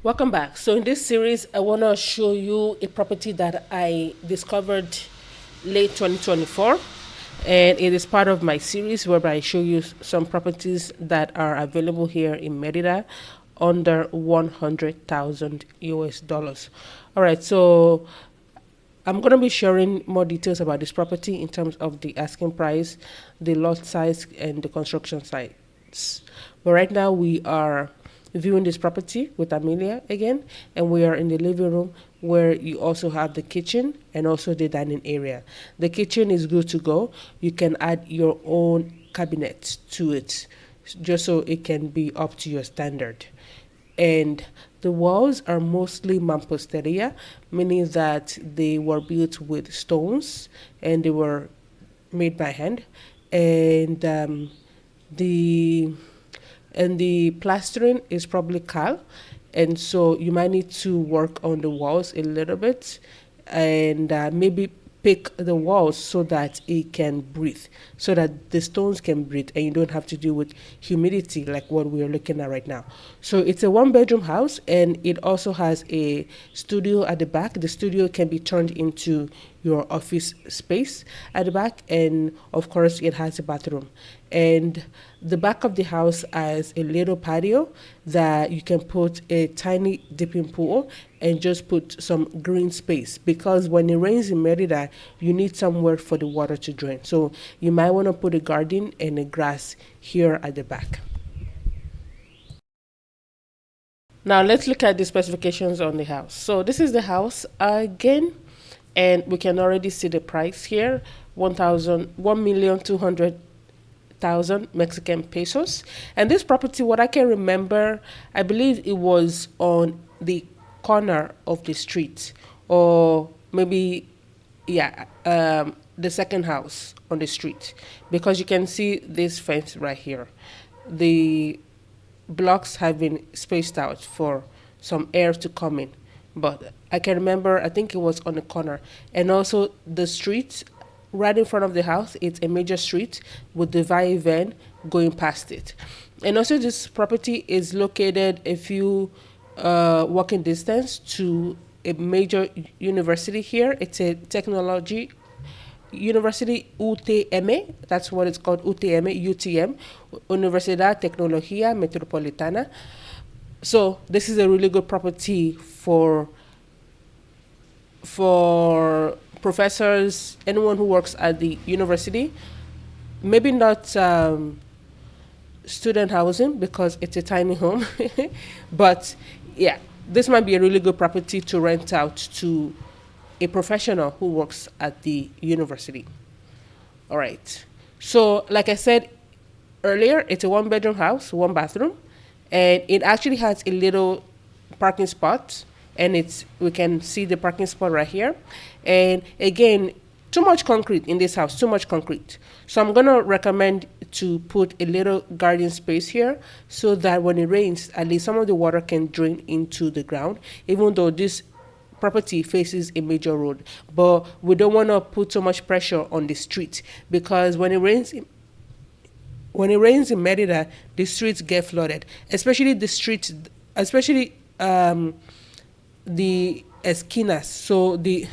Welcome back. So in this series, I want to show you a property that I discovered late 2024, and it is part of my series whereby I show you some properties that are available here in Merida under 100,000 US dollars. All right, so I'm going to be sharing more details about this property in terms of the asking price, the lot size, and the construction sites. But right now, we are viewing this property with Amelia again, and we are in the living room where you also have the kitchen and also the dining area. The kitchen is good to go. You can add your own cabinet to it just so it can be up to your standard. And the walls are mostly mamposteria, meaning that they were built with stones and they were made by hand. And the the plastering is probably cal, and so you might need to work on the walls a little bit, and maybe pick the walls so that it can breathe, so that the stones can breathe and you don't have to deal with humidity like what we are looking at right now. So it's a one bedroom house, and it also has a studio at the back. The studio can be turned into your office space at the back, and of course it has a bathroom. And the back of the house has a little patio that you can put a tiny dipping pool and just put some green space, because when it rains in Merida, you need somewhere for the water to drain. So you might want to put a garden and a grass here at the back. Now let's look at the specifications on the house. So this is the house again, and we can already see the price here: 1,200,000 Mexican pesos. And this property, what I can remember, I believe it was on the corner of the street, or maybe, yeah, the second house on the street, because you can see this fence right here. The blocks have been spaced out for some air to come in. But I can remember, I think it was on the corner. And also the street right in front of the house, it's a major street with the van going past it. And also this property is located a few walking distance to a major university here. It's a technology University UTM, that's what it's called, UTM, Universidad Tecnología Metropolitana. So this is a really good property for professors, anyone who works at the university. Maybe not student housing because it's a tiny home, but yeah, this might be a really good property to rent out to a professional who works at the university. All right. So, like I said earlier, it's a one bedroom house, one bathroom, and it actually has a little parking spot, and it's we can see the parking spot right here. And again, too much concrete in this house, too much concrete. So I'm gonna recommend to put a little garden space here so that when it rains, at least some of the water can drain into the ground, even though this property faces a major road. But we don't want to put so much pressure on the street, because when it rains in Merida, the streets get flooded, especially the streets, especially the esquinas, so the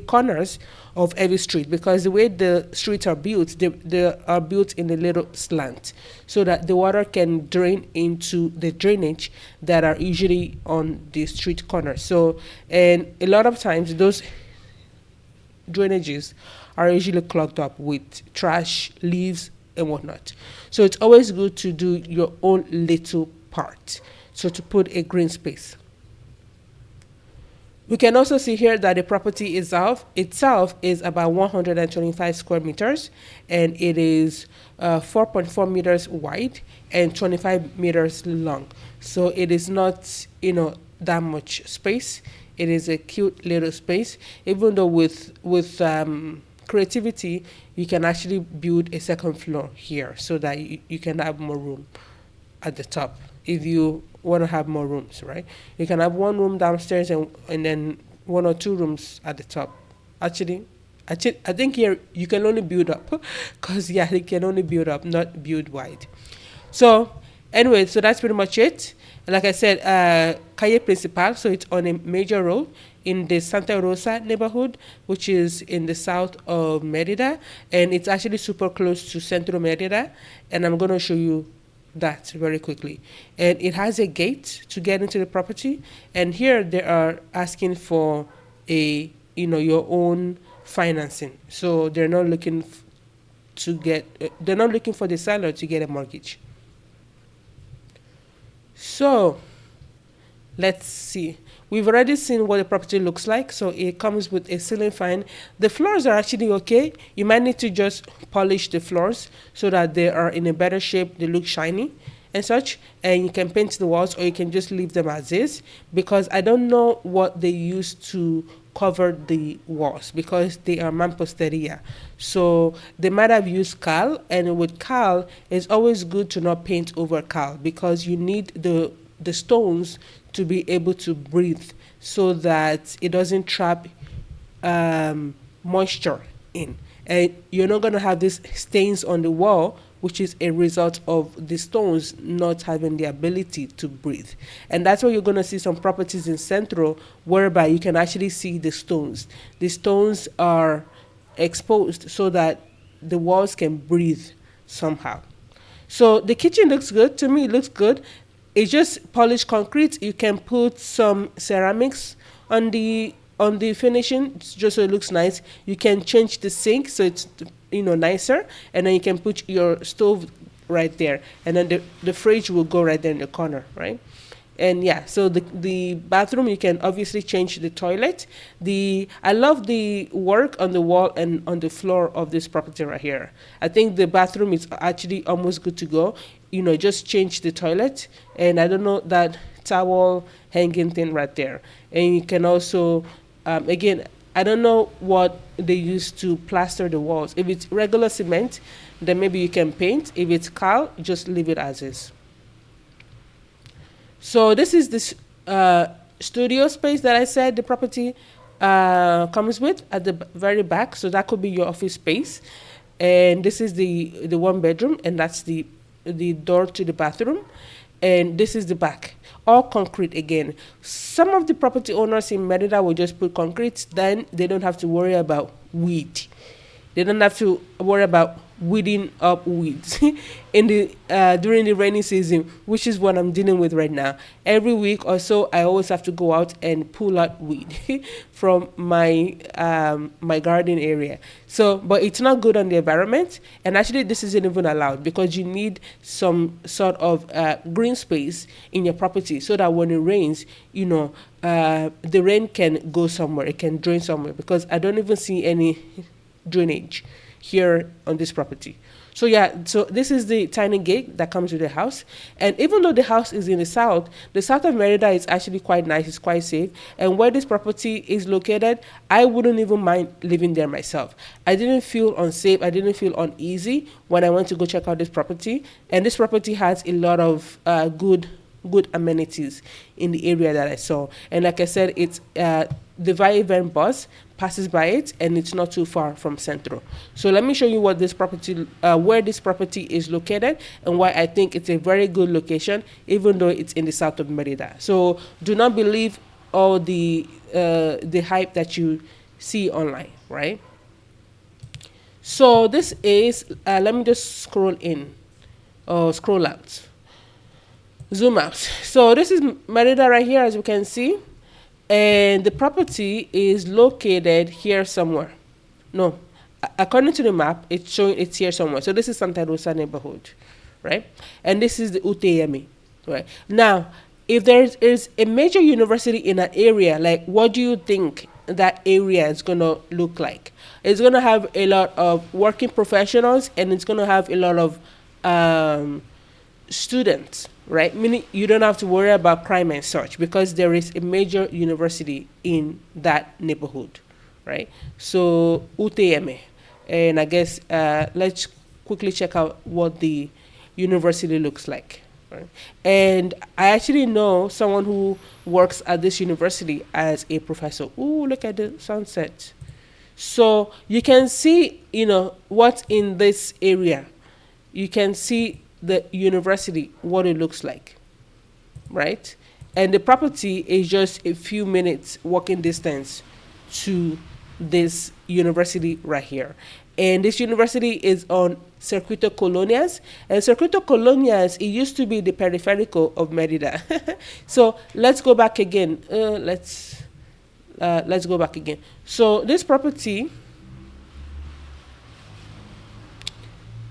corners of every street, because the way the streets are built, they are built in a little slant so that the water can drain into the drainage that are usually on the street corners. So, and a lot of times those drainages are usually clogged up with trash, leaves, and whatnot. So it's always good to do your own little part. So to put a green space. We can also see here that the property itself is about 125 square meters, and it is 4.4 meters wide and 25 meters long. So it is not, that much space. It is a cute little space. Even though with creativity, you can actually build a second floor here so that you can have more room at the top if you want to have more rooms, right? You can have one room downstairs and then one or two rooms at the top. Actually, I think here you can only build up because, yeah, you can only build up, not build wide. So Anyway, so that's pretty much it. Like I said, Calle Principal, so it's on a major road in the Santa Rosa neighborhood, which is in the south of Merida, and it's actually super close to Centro Merida, and I'm going to show you that very quickly. And it has a gate to get into the property, and here they are asking for a, your own financing. So they're not looking they're not looking for the seller to get a mortgage. So let's see. We've already seen what the property looks like. So it comes with a ceiling fan. The floors are actually okay. You might need to just polish the floors so that they are in a better shape. They look shiny and such. And you can paint the walls, or you can just leave them as is, because I don't know what they use to cover the walls, because they are mamposteria. So they might have used cal, and with cal, it's always good to not paint over cal, because you need the stones to be able to breathe, so that it doesn't trap moisture in. And you're not going to have these stains on the wall, which is a result of the stones not having the ability to breathe. And that's why you're going to see some properties in Centro whereby you can actually see the stones. The stones are exposed so that the walls can breathe somehow. So the kitchen looks good. To me, it looks good. It's just polished concrete. You can put some ceramics on the finishing, just so it looks nice. You can change the sink so it's nicer, and then you can put your stove right there, and then the fridge will go right there in the corner, right? And yeah, so the bathroom, you can obviously change the toilet. I love the work on the wall and on the floor of this property right here. I think the bathroom is actually almost good to go. Just change the toilet, and I don't know, that towel hanging thing right there. And you can also, again, I don't know what they use to plaster the walls. If it's regular cement, then maybe you can paint. If it's cal, just leave it as is. So this is this studio space that I said the property comes with at the very back. So that could be your office space. And this is the one bedroom, and that's the door to the bathroom. And this is the back, all concrete again. Some of the property owners in Merida will just put concrete, then they don't have to worry about weed. They don't have to worry about weeding up weeds in the during the rainy season, which is what I'm dealing with right now. Every week or so, I always have to go out and pull out weed from my my garden area. So, but it's not good on the environment, and actually, this isn't even allowed, because you need some sort of green space in your property, so that when it rains, the rain can go somewhere, it can drain somewhere, because I don't even see any drainage here on this property. So yeah, so this is the tiny gate that comes with the house. And even though the house is in the south of Merida is actually quite nice, it's quite safe. And where this property is located, I wouldn't even mind living there myself. I didn't feel unsafe, I didn't feel uneasy when I went to go check out this property. And this property has a lot of good amenities in the area that I saw. And like I said, it's the Vivan bus passes by it, and it's not too far from Centro. So let me show you what this property, where this property is located, and why I think it's a very good location, even though it's in the south of Merida. So do not believe all the hype that you see online, right? So this is, let me just scroll in, or scroll out, zoom out. So this is Merida right here, as you can see. And the property is located here somewhere. No, according to the map, it's showing it's here somewhere. So this is Santa Rosa neighborhood, right? And this is the UTM, right? Now, if there is a major university in an area, like, what do you think that area is going to look like? It's going to have a lot of working professionals, and it's going to have a lot of students, right? Meaning you don't have to worry about crime and such, because there is a major university in that neighborhood, right? So UTM, and I guess let's quickly check out what the university looks like. Right? And I actually know someone who works at this university as a professor. Ooh, look at the sunset. So you can see, what's in this area. You can see the university, what it looks like, right? And the property is just a few minutes walking distance to this university right here. And this university is on Circuito Colonias. And Circuito Colonias, it used to be the peripheral of Merida. So let's go back again. Let's go back again. So this property,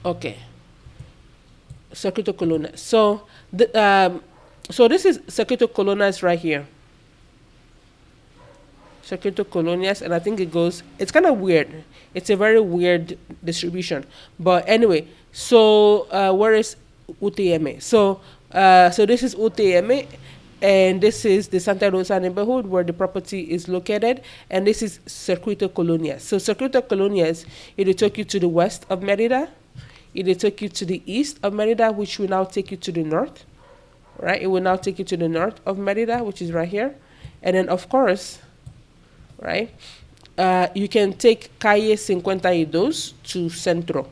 okay, Circuito Colonias. So this is Circuito Colonias right here. Circuito Colonias, and I think it's kind of weird. It's a very weird distribution. But anyway, so where is UTM? So this is UTM, and this is the Santa Rosa neighborhood where the property is located, and this is Circuito Colonias. So Circuito Colonias, it will take you to the west of Merida. It will take you to the east of Merida, which will now take you to the north, right? It will now take you to the north of Merida, which is right here. And then, of course, right, you can take Calle 52 to Centro.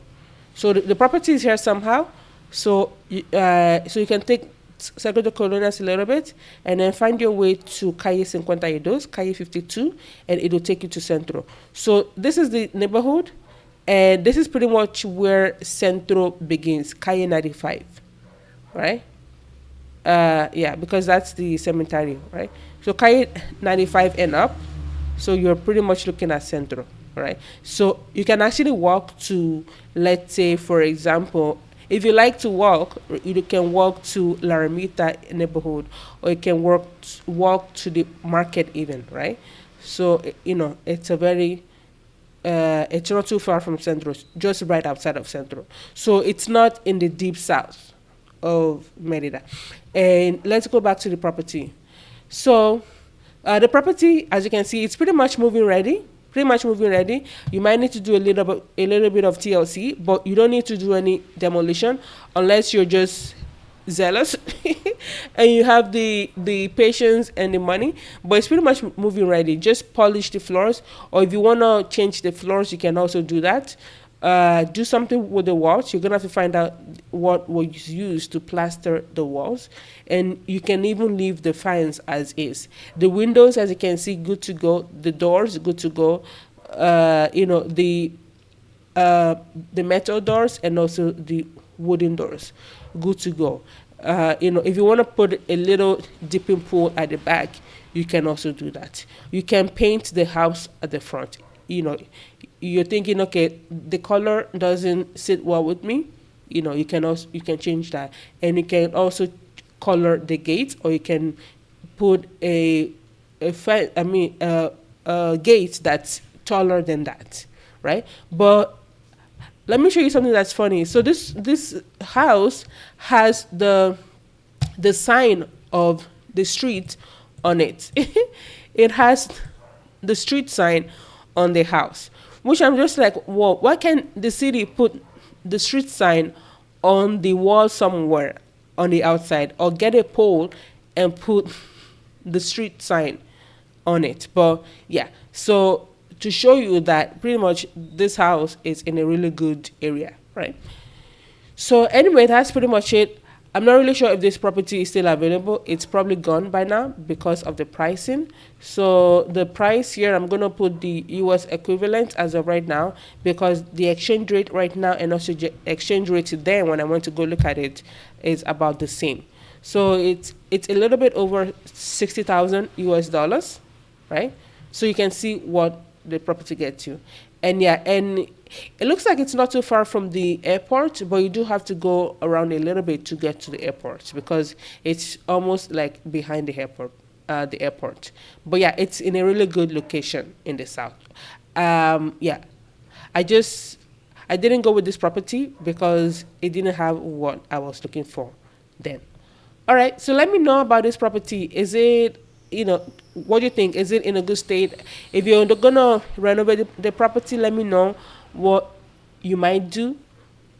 So the property is here somehow. So you can take Circuito Colonias a little bit and then find your way to Calle 52, Calle 52, and it will take you to Centro. So this is the neighborhood, and this is pretty much where Centro begins, Calle 95, right? Yeah, because that's the cemetery, right? So Calle 95 and up, so you're pretty much looking at Centro, right? So you can actually walk to, let's say, for example, if you like to walk, you can walk to La Ermita neighborhood, or you can walk to the market even, right? So, it's a very, it's not too far from Centro, just right outside of Centro. So it's not in the deep south of Merida. And let's go back to the property. So the property, as you can see, it's pretty much moving ready. You might need to do a little bit of TLC, but you don't need to do any demolition unless you're just zealous and you have the patience and the money. But it's pretty much moving ready. Just polish the floors, or if you want to change the floors, you can also do that. Do something with the walls. You're gonna have to find out what was used to plaster the walls, and you can even leave the fans as is. The windows, as you can see, good to go. The doors, good to go. The metal doors and also the wooden doors, good to go. If you want to put a little dipping pool at the back, you can also do that. You can paint the house at the front. You're thinking, okay, the color doesn't sit well with me. You can change that, and you can also color the gate, or you can put a gate that's taller than that, right? But let me show you something that's funny. So this house has the sign of the street on it. It has the street sign on the house, which I'm just like, whoa, why can't the city put the street sign on the wall somewhere on the outside, or get a pole and put the street sign on it? But yeah, so to show you that pretty much this house is in a really good area, right? So anyway, that's pretty much it. I'm not really sure if this property is still available. It's probably gone by now because of the pricing. So the price here, I'm going to put the US equivalent as of right now, because the exchange rate right now and also the exchange rate then when I went to go look at it is about the same. So it's a little bit over 60,000 US dollars, right? So you can see what the property gets you. And yeah, and it looks like it's not too far from the airport, but you do have to go around a little bit to get to the airport, because it's almost like behind the airport. But yeah, it's in a really good location in the south. Yeah, I didn't go with this property because it didn't have what I was looking for then. All right, so let me know about this property. Is it, what do you think? Is it in a good state? If you're gonna renovate the property, let me know what you might do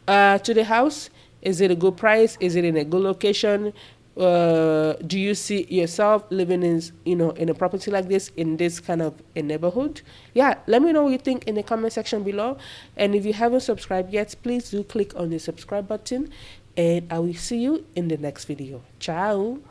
to the house. Is it a good price? Is it in a good location? Do you see yourself living in a property like this, in this kind of a neighborhood? Yeah, let me know what you think in the comment section below. And if you haven't subscribed yet, please do click on the subscribe button And I will see you in the next video. Ciao.